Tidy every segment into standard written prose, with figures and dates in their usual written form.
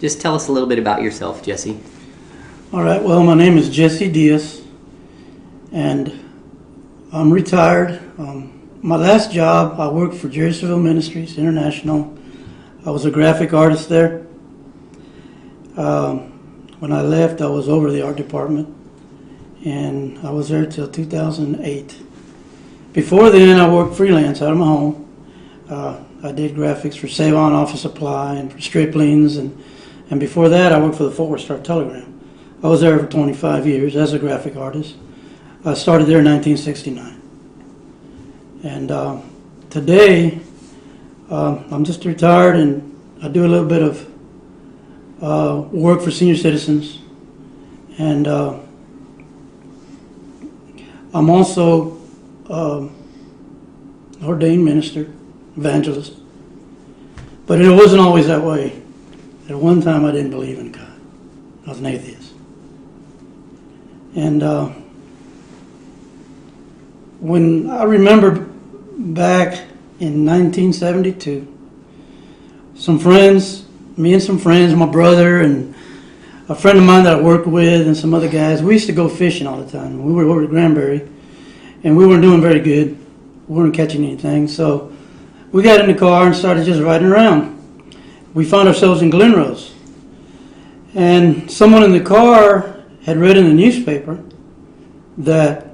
Just tell us a little bit about yourself, Jesse. All right, well, my name is Jesse Diaz, and I'm retired. My last job, I worked for Jerseyville Ministries International. I was a graphic artist there. When I left, I was over the art department, and I was there till 2008. Before then, I worked freelance out of my home. I did graphics for Save-On Office Supply and for Stripling's, and before that, I worked for the Fort Worth Star-Telegram. I was there for 25 years as a graphic artist. I started there in 1969. And today, I'm just retired, and I do a little bit of work for senior citizens. And I'm also ordained minister, evangelist. But it wasn't always that way. At one time, I didn't believe in God. I was an atheist. And when I remember back in 1972, me and some friends, my brother and a friend of mine that I worked with and some other guys, we used to go fishing all the time. We were over at Granbury, and we weren't doing very good. We weren't catching anything. So we got in the car and started just riding around. We found ourselves in Glenrose. And someone in the car had read in the newspaper that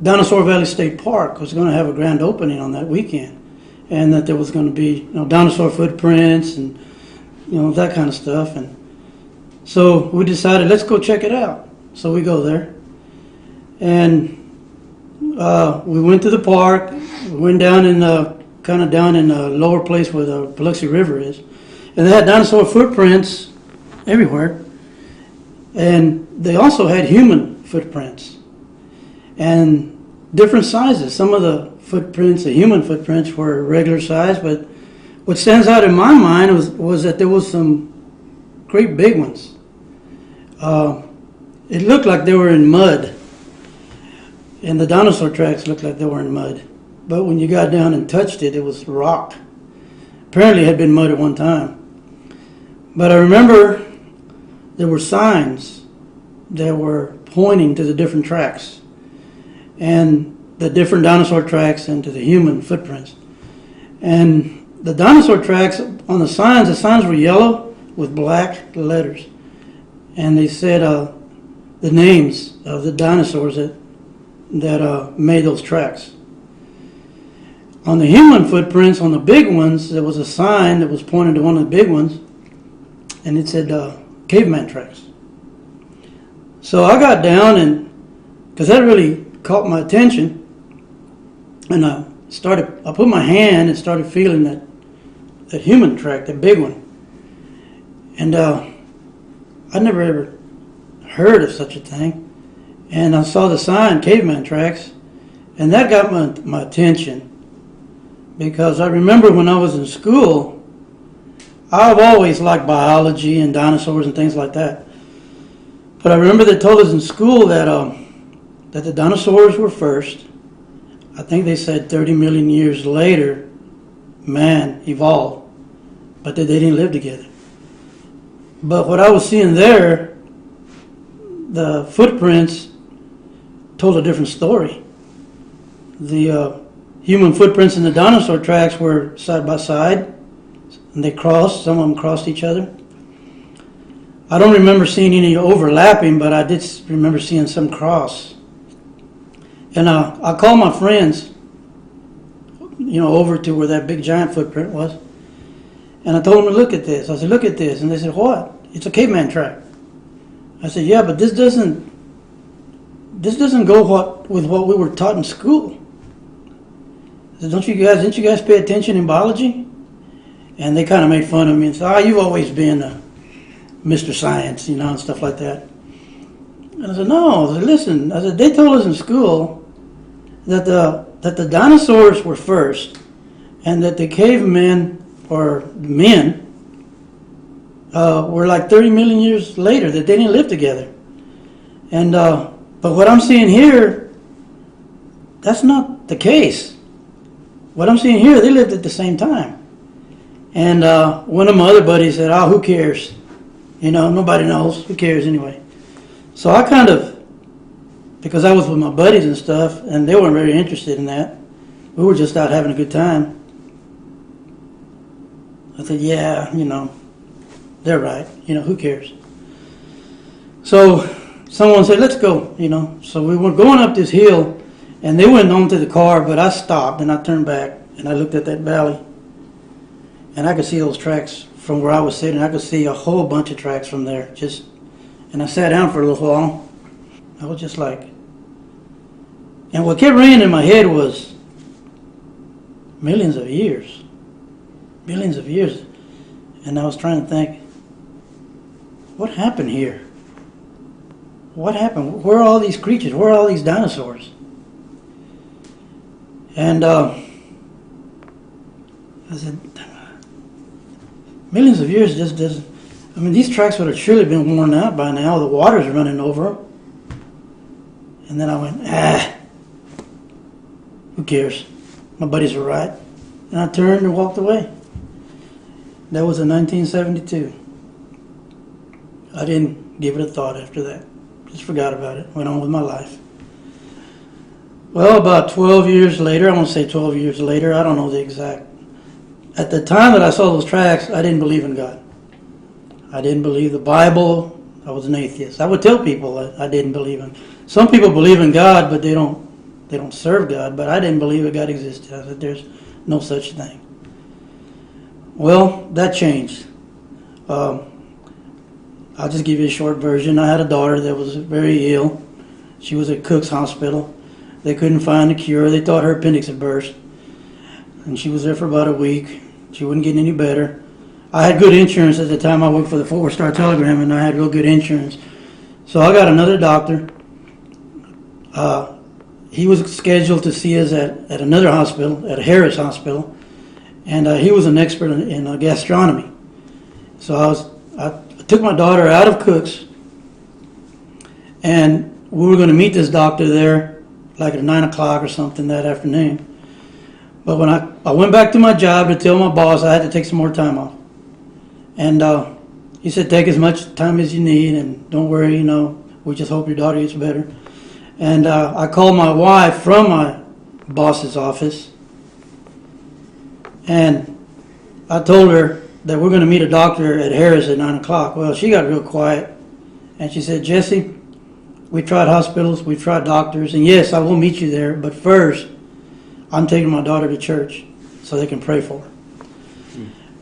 Dinosaur Valley State Park was going to have a grand opening on that weekend, and that there was going to be, dinosaur footprints and, that kind of stuff. And so we decided, let's go check it out. So we go there, and we went to the park. We went down in down in the lower place where the Biloxi River is, and they had dinosaur footprints everywhere, and they also had human footprints and different sizes. Some of the footprints, the human footprints, were regular size, but what stands out in my mind was that there was some great big ones. It looked like they were in mud, and the dinosaur tracks looked like they were in mud. But when you got down and touched it, it was rock. Apparently it had been mud at one time. But I remember there were signs that were pointing to the different tracks, and the different dinosaur tracks and to the human footprints. And the dinosaur tracks on the signs were yellow with black letters. And they said the names of the dinosaurs that made those tracks. On the human footprints, on the big ones, there was a sign that was pointing to one of the big ones, and it said caveman tracks. So I got down, and because that really caught my attention, and I put my hand and started feeling that human track, that big one. And I never ever heard of such a thing. And I saw the sign, caveman tracks, and that got my attention. Because I remember when I was in school, I've always liked biology and dinosaurs and things like that. But I remember they told us in school that the dinosaurs were first. I think they said 30 million years later, man evolved, but that they didn't live together. But what I was seeing there, the footprints told a different story. The human footprints and the dinosaur tracks were side by side, and they crossed. Some of them crossed each other. I don't remember seeing any overlapping, but I did remember seeing some cross. And I called my friends, over to where that big giant footprint was, and I told them to look at this. I said, look at this. And they said, what? It's a caveman track. I said, yeah, but this doesn't go with what we were taught in school. I said, didn't you guys pay attention in biology? And they kind of made fun of me and said, you've always been Mr. Science, and stuff like that. And I said, no. I said, listen. I said, they told us in school that the dinosaurs were first, and that the cavemen, or men, were like 30 million years later, that they didn't live together. And but what I'm seeing here, that's not the case. What I'm seeing here, they lived at the same time. And one of my other buddies said, "Oh, who cares? Nobody knows. Who cares anyway?" So I kind of, because I was with my buddies and stuff, and they weren't very interested in that. We were just out having a good time. I said, "Yeah, they're right. Who cares?" So someone said, "Let's go." So we were going up this hill, and they went on to the car, but I stopped and I turned back and I looked at that valley, and I could see those tracks from where I was sitting. I could see a whole bunch of tracks from there. And I sat down for a little while. I was just like, and what kept ringing in my head was millions of years. Millions of years. And I was trying to think, what happened here? What happened? Where are all these creatures? Where are all these dinosaurs? And I said, millions of years just doesn't. These tracks would have surely been worn out by now. The water's running over them. And then I went, who cares? My buddies were right. And I turned and walked away. That was in 1972. I didn't give it a thought after that. Just forgot about it. Went on with my life. Well, about 12 years later, I won't say 12 years later, I don't know the exact. At the time that I saw those tracks, I didn't believe in God. I didn't believe the Bible. I was an atheist. I would tell people I didn't believe in. Some people believe in God, but they don't serve God. But I didn't believe that God existed. I said, there's no such thing. Well, that changed. I'll just give you a short version. I had a daughter that was very ill. She was at Cook's Hospital. They couldn't find a cure. They thought her appendix had burst. And she was there for about a week. She wasn't getting any better. I had good insurance at the time. I worked for the 4-Star Telegram, and I had real good insurance. So I got another doctor. He was scheduled to see us at another hospital, at Harris Hospital, and he was an expert in gastronomy. So I took my daughter out of Cook's, and we were going to meet this doctor there, like at 9 o'clock or something that afternoon. But when I went back to my job to tell my boss I had to take some more time off. And he said, take as much time as you need, and don't worry, we just hope your daughter gets better. And I called my wife from my boss's office, and I told her that we're going to meet a doctor at Harris at 9 o'clock. Well, she got real quiet, and she said, Jesse, we tried hospitals, we tried doctors, and yes, I will meet you there, but first, I'm taking my daughter to church so they can pray for her.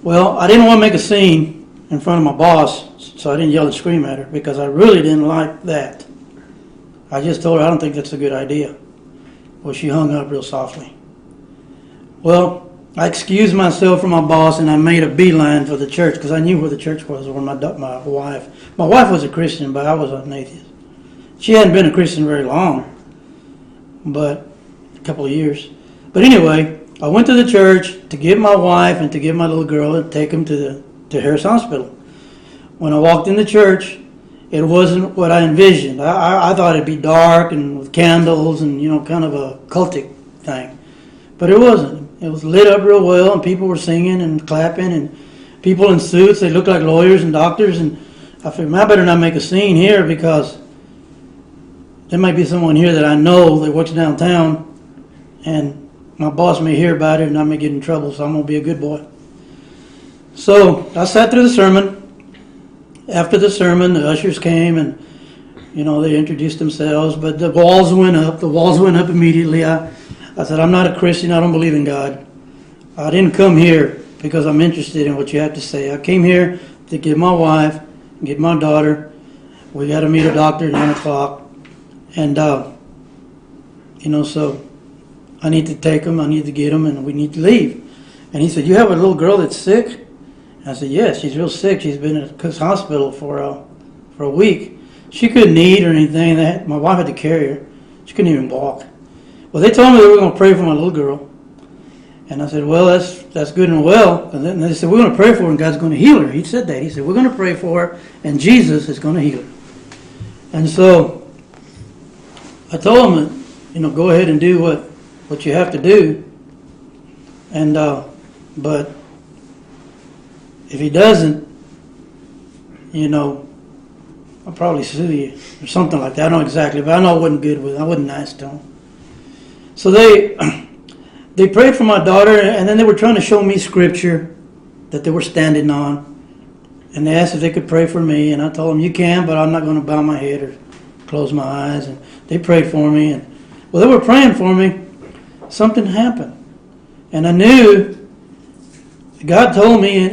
Well, I didn't want to make a scene in front of my boss, so I didn't yell and scream at her because I really didn't like that. I just told her I don't think that's a good idea. Well, she hung up real softly. Well, I excused myself from my boss and I made a beeline for the church because I knew where the church was, where my wife. My wife was a Christian, but I was an atheist. She hadn't been a Christian very long, but a couple of years. But anyway, I went to the church to get my wife and to get my little girl and take them to Harris Hospital. When I walked in the church, it wasn't what I envisioned. I thought it'd be dark and with candles and, kind of a cultic thing. But it wasn't. It was lit up real well, and people were singing and clapping, and people in suits. They looked like lawyers and doctors. And I figured, I better not make a scene here because there might be someone here that I know that works downtown, and my boss may hear about it and I may get in trouble, so I'm going to be a good boy. So I sat through the sermon. After the sermon, the ushers came and, they introduced themselves, but the walls went up. The walls went up immediately. I said, I'm not a Christian. I don't believe in God. I didn't come here because I'm interested in what you have to say. I came here to get my wife, get my daughter. We got to meet a doctor at 9 o'clock. And, so I need to take them, I need to get them, and we need to leave. And he said, you have a little girl that's sick? I said, yes, she's real sick. She's been at Cook's Hospital for a week. She couldn't eat or anything. My wife had to carry her. She couldn't even walk. Well, they told me they were going to pray for my little girl. And I said, well, that's good and well. And then they said, we're going to pray for her and God's going to heal her. He said that. He said, we're going to pray for her and Jesus is going to heal her. And so I told him, go ahead and do what you have to do. And but If he doesn't, I'll probably sue you or something like that. I don't know exactly, but I know I wasn't good with it. I wasn't nice to him. So they prayed for my daughter, and then they were trying to show me scripture that they were standing on. And they asked if they could pray for me, and I told them, you can, but I'm not going to bow my head or close my eyes. And they prayed for me, and while they were praying for me, something happened. And I knew, God told me,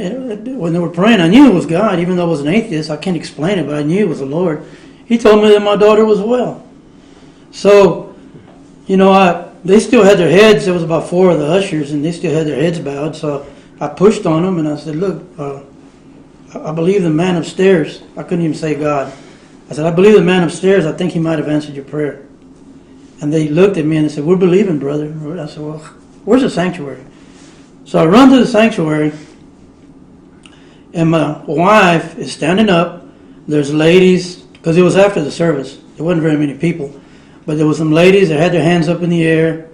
when they were praying, I knew it was God, even though I was an atheist. I can't explain it, but I knew it was the Lord. He told me that my daughter was well. So, they still had their heads. There was about 4 of the ushers, and they still had their heads bowed. So I pushed on them, and I said, look, I believe the man upstairs. I couldn't even say God. I said, I believe the man upstairs. I think he might have answered your prayer. And they looked at me and they said, we're believing, brother. I said, well, where's the sanctuary? So I run to the sanctuary, and my wife is standing up. There's ladies, because it was after the service. There wasn't very many people. But there were some ladies that had their hands up in the air.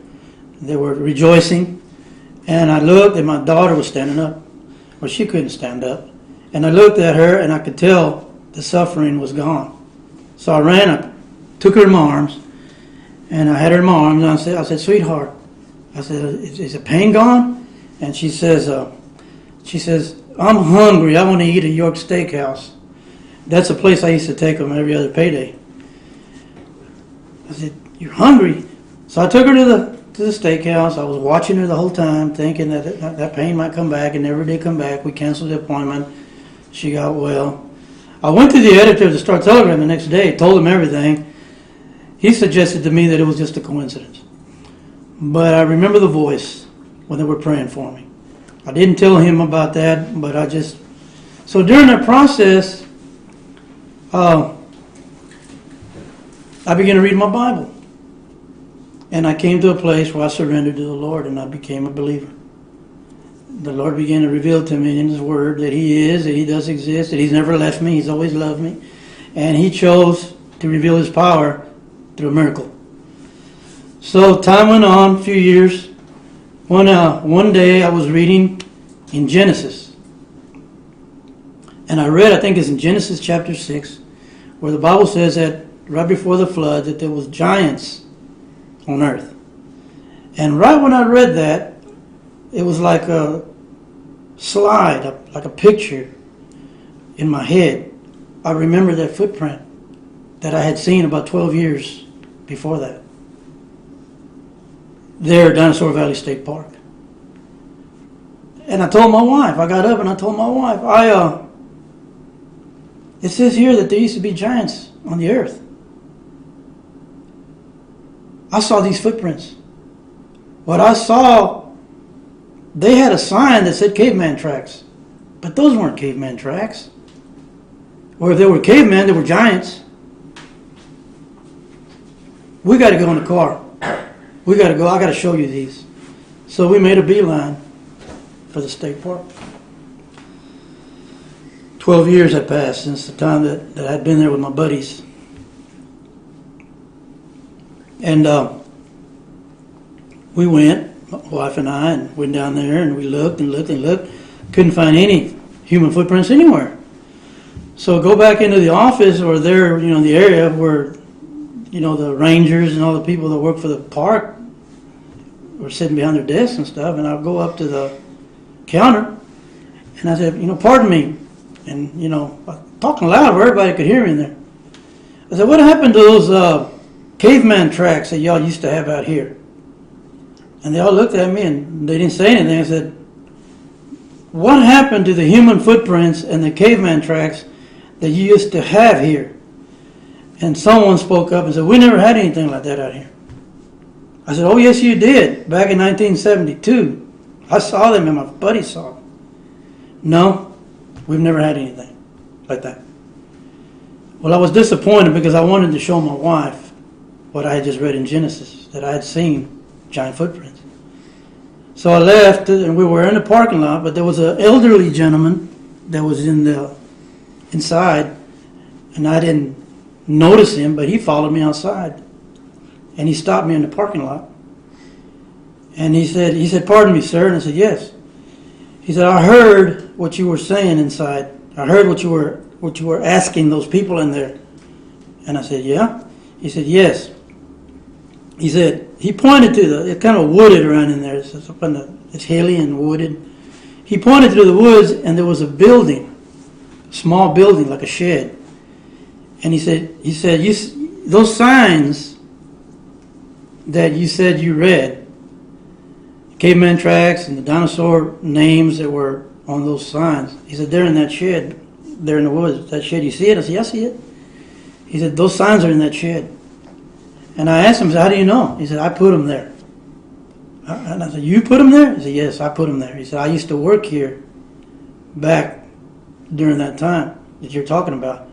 They were rejoicing. And I looked, and my daughter was standing up. Well, she couldn't stand up. And I looked at her, and I could tell the suffering was gone. So I ran up, took her in my arms, and I had her in my arms, and I said, sweetheart, I said, is the pain gone? And she says, I'm hungry. I want to eat at York Steakhouse. That's a place I used to take them every other payday. I said, you're hungry? So I took her to the steakhouse. I was watching her the whole time, thinking that pain might come back, and never did come back. We canceled the appointment. She got well. I went to the editor of the Star-Telegram the next day, told him everything. He suggested to me that it was just a coincidence. But I remember the voice when they were praying for me. I didn't tell him about that, but so during that process, I began to read my Bible. And I came to a place where I surrendered to the Lord, and I became a believer. The Lord began to reveal to me in His Word that He is, that He does exist, that He's never left me, He's always loved me. And He chose to reveal His power through a miracle. So time went on, a few years. One day I was reading in Genesis. And I read, I think it's in Genesis chapter 6, where the Bible says that right before the flood that there was giants on earth. And right when I read that, it was like a slide, like a picture in my head. I remember that footprint that I had seen about 12 years before that. There at Dinosaur Valley State Park. And I told my wife, I got up and I told my wife, it says here that there used to be giants on the earth. I saw these footprints. What I saw, they had a sign that said caveman tracks. But those weren't caveman tracks. Or if they were cavemen, they were giants. We got to go in the car. We got to go. I got to show you these. So we made a beeline for the state park. 12 years had passed since the time that I'd been there with my buddies. And we went, my wife and I, and went down there and we looked and looked and looked. Couldn't find any human footprints anywhere. So go back into the office or there, the area where, the rangers and all the people that work for the park were sitting behind their desks and stuff. And I'll go up to the counter and I said, pardon me. And, talking loud where everybody could hear me in there. I said, what happened to those caveman tracks that y'all used to have out here? And they all looked at me and they didn't say anything. I said, what happened to the human footprints and the caveman tracks that you used to have here? And someone spoke up and said, we never had anything like that out here. I said, oh, yes, you did. Back in 1972. I saw them and my buddies saw them. No, we've never had anything like that. Well, I was disappointed because I wanted to show my wife what I had just read in Genesis, that I had seen giant footprints. So I left and we were in the parking lot, but there was an elderly gentleman that was inside, and I didn't notice him, but he followed me outside. And he stopped me in the parking lot. And he said, pardon me, sir. And I said, yes. He said, I heard what you were saying inside. I heard what you were asking those people in there. And I said, yeah? He said, yes. He said, he pointed to it's kind of wooded around in there. It's hilly and wooded. He pointed to the woods, and there was a building, a small building like a shed. And he said, those signs that you said you read, caveman tracks and the dinosaur names that were on those signs, he said, they're in that shed, they're in the woods. That shed, you see it? I said, yeah, I see it. He said, those signs are in that shed. And I asked him, how do you know? He said, I put them there. And I said, you put them there? He said, yes, I put them there. He said, I used to work here back during that time that you're talking about.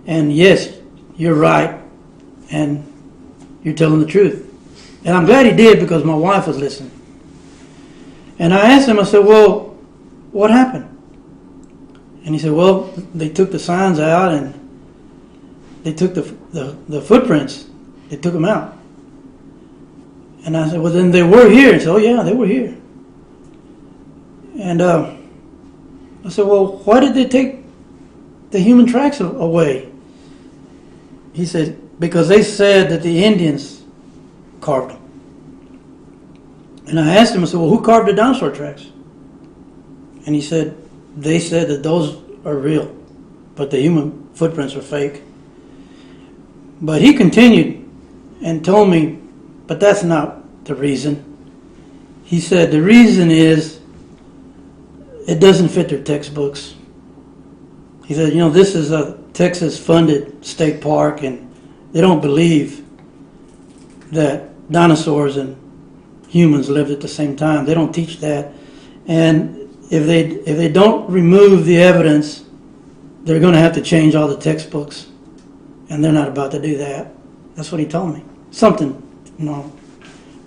And yes, you're right, and you're telling the truth. And I'm glad he did, because my wife was listening. And I asked him, I said, well, what happened? And he said, well, they took the signs out, and they took the footprints. They took them out. And I said, well, then they were here. He said, oh, yeah, they were here. And I said, well, why did they take the human tracks away? He said, because they said that the Indians carved them. And I asked him, I said, well, who carved the dinosaur tracks? And he said, they said that those are real, but the human footprints are fake. But he continued and told me, but that's not the reason. He said, the reason is it doesn't fit their textbooks. He said, you know, this is a Texas-funded state park, and they don't believe that dinosaurs and humans lived at the same time. They don't teach that. And if they don't remove the evidence, they're going to have to change all the textbooks. And they're not about to do that. That's what he told me. Something, you know,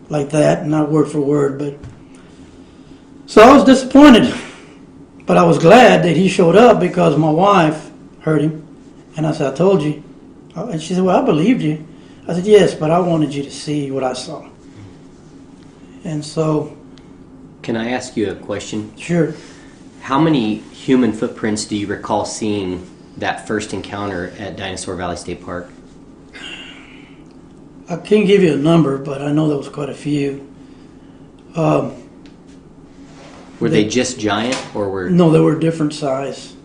like that, not word for word. But so I was disappointed. But I was glad that he showed up, because my wife heard him. And I said, I told you. And she said, well, I believed you. I said, yes, but I wanted you to see what I saw. And so... Can I ask you a question? Sure. How many human footprints do you recall seeing that first encounter at Dinosaur Valley State Park? I can't give you a number, but I know there was quite a few. Were they just giant, or were... No, they were different size.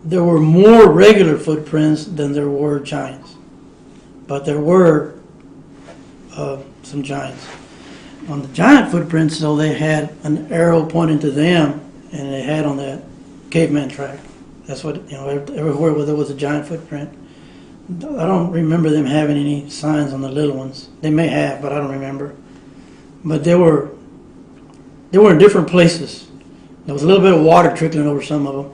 There were more regular footprints than there were giants. But there were some giants. On the giant footprints, though, they had an arrow pointing to them, and they had on that caveman track. That's what, you know, everywhere where there was a giant footprint. I don't remember them having any signs on the little ones. They may have, but I don't remember. But they were in different places. There was a little bit of water trickling over some of them.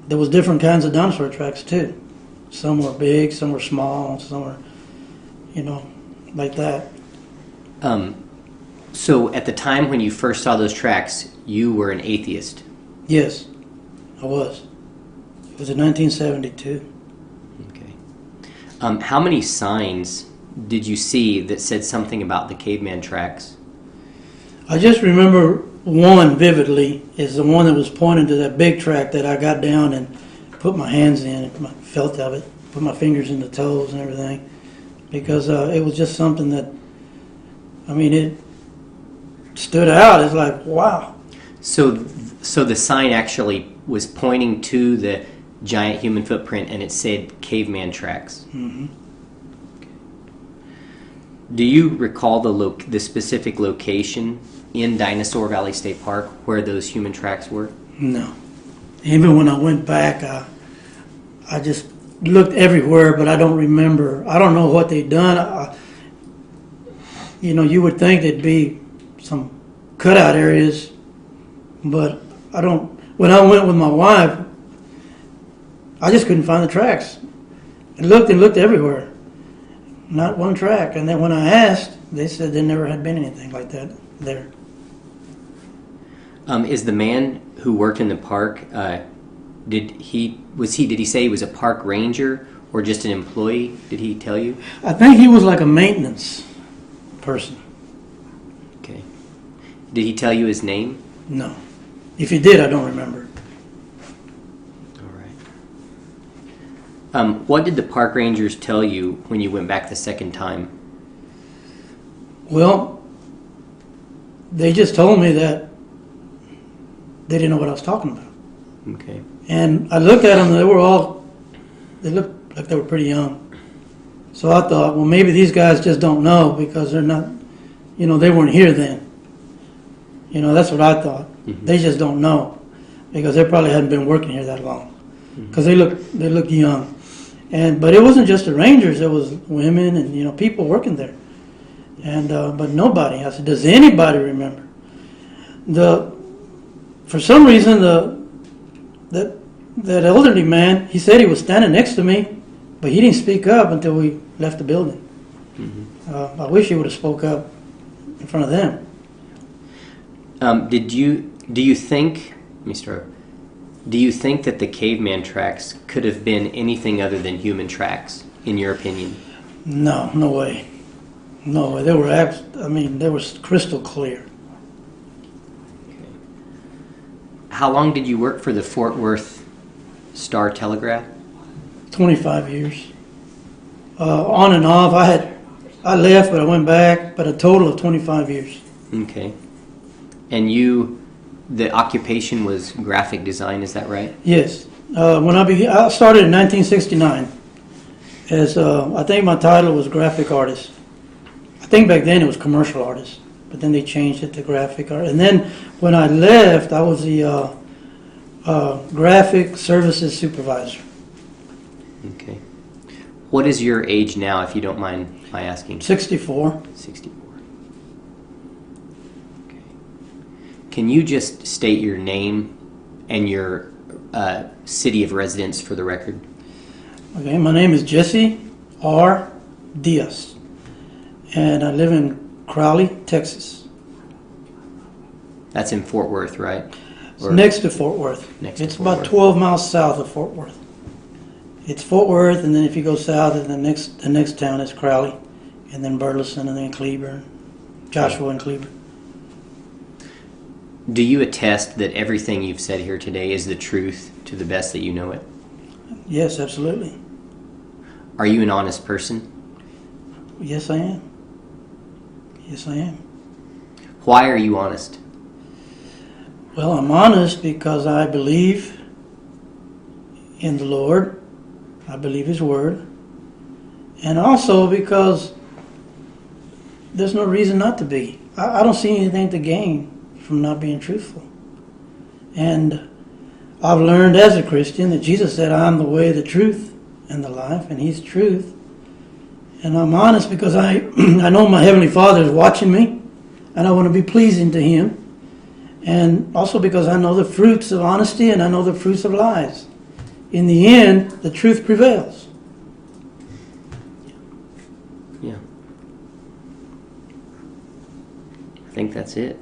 There was different kinds of dinosaur tracks too. Some were big, some were small, some were, you know, like that. So at the time when you first saw those tracks, you were an atheist? Yes, I was. It was in 1972. Okay. How many signs did you see that said something about the caveman tracks? I just remember one vividly, is the one that was pointing to that big track that I got down and put my hands in, and felt of it, put my fingers in the toes and everything, because it was just something that, I mean, it stood out. It's like, wow. So the sign actually was pointing to the giant human footprint, and it said caveman tracks. Mm-hmm. Do you recall the specific location in Dinosaur Valley State Park where those human tracks were? No. Even when I went back, I just looked everywhere, but I don't remember. I don't know what they'd done. You know, you would think there'd be some cutout areas, but I don't. When I went with my wife, I just couldn't find the tracks. I looked and looked everywhere. Not one track. And then when I asked, they said there never had been anything like that there. Is the man who worked in the park, did he say he was a park ranger or just an employee? Did he tell you? I think he was like a maintenance person. Okay. Did he tell you his name? No. If he did, I don't remember. All right. What did the park rangers tell you when you went back the second time? Well, they just told me that they didn't know what I was talking about. Okay. And I looked at them, they looked like they were pretty young. So I thought, well, maybe these guys just don't know because they're not, they weren't here then. That's what I thought. Mm-hmm. They just don't know because they probably hadn't been working here that long. Because they look young. But it wasn't just the rangers, it was women and, people working there. And but nobody. I said, does anybody remember? For some reason, that elderly man, he said he was standing next to me, but he didn't speak up until we left the building. Mm-hmm. I wish he would have spoke up in front of them. Do you think, let me start. Do you think that the caveman tracks could have been anything other than human tracks, in your opinion? No way. No way. They were crystal clear. Okay. How long did you work for the Fort Worth Star-Telegraph? 25 years. On and off. I left, but I went back, but a total of 25 years. Okay. And the occupation was graphic design, is that right? Yes. When I started in 1969 as, I think my title was graphic artist. I think back then it was commercial artist, but then they changed it to graphic art. And then when I left, I was the graphic services supervisor. Okay. What is your age now, if you don't mind my asking? 64. 64. Okay. Can you just state your name and your city of residence for the record? Okay, my name is Jesse R. Diaz, and I live in Crowley, Texas. That's in Fort Worth, right? It's next to Fort Worth. It's about 12 miles south of Fort Worth. It's Fort Worth, and then if you go south, the next town is Crowley, and then Burleson, and then Cleburne, Joshua and Cleburne. Do you attest that everything you've said here today is the truth to the best that you know it? Yes, absolutely. Are you an honest person? Yes, I am. Yes, I am. Why are you honest? Well, I'm honest because I believe in the Lord. I believe His Word. And also because there's no reason not to be. I don't see anything to gain from not being truthful. And I've learned as a Christian that Jesus said, I am the way, the truth, and the life, and He's truth. And I'm honest because I know my Heavenly Father is watching me, and I want to be pleasing to Him. And also because I know the fruits of honesty and I know the fruits of lies. In the end, the truth prevails. Yeah. I think that's it.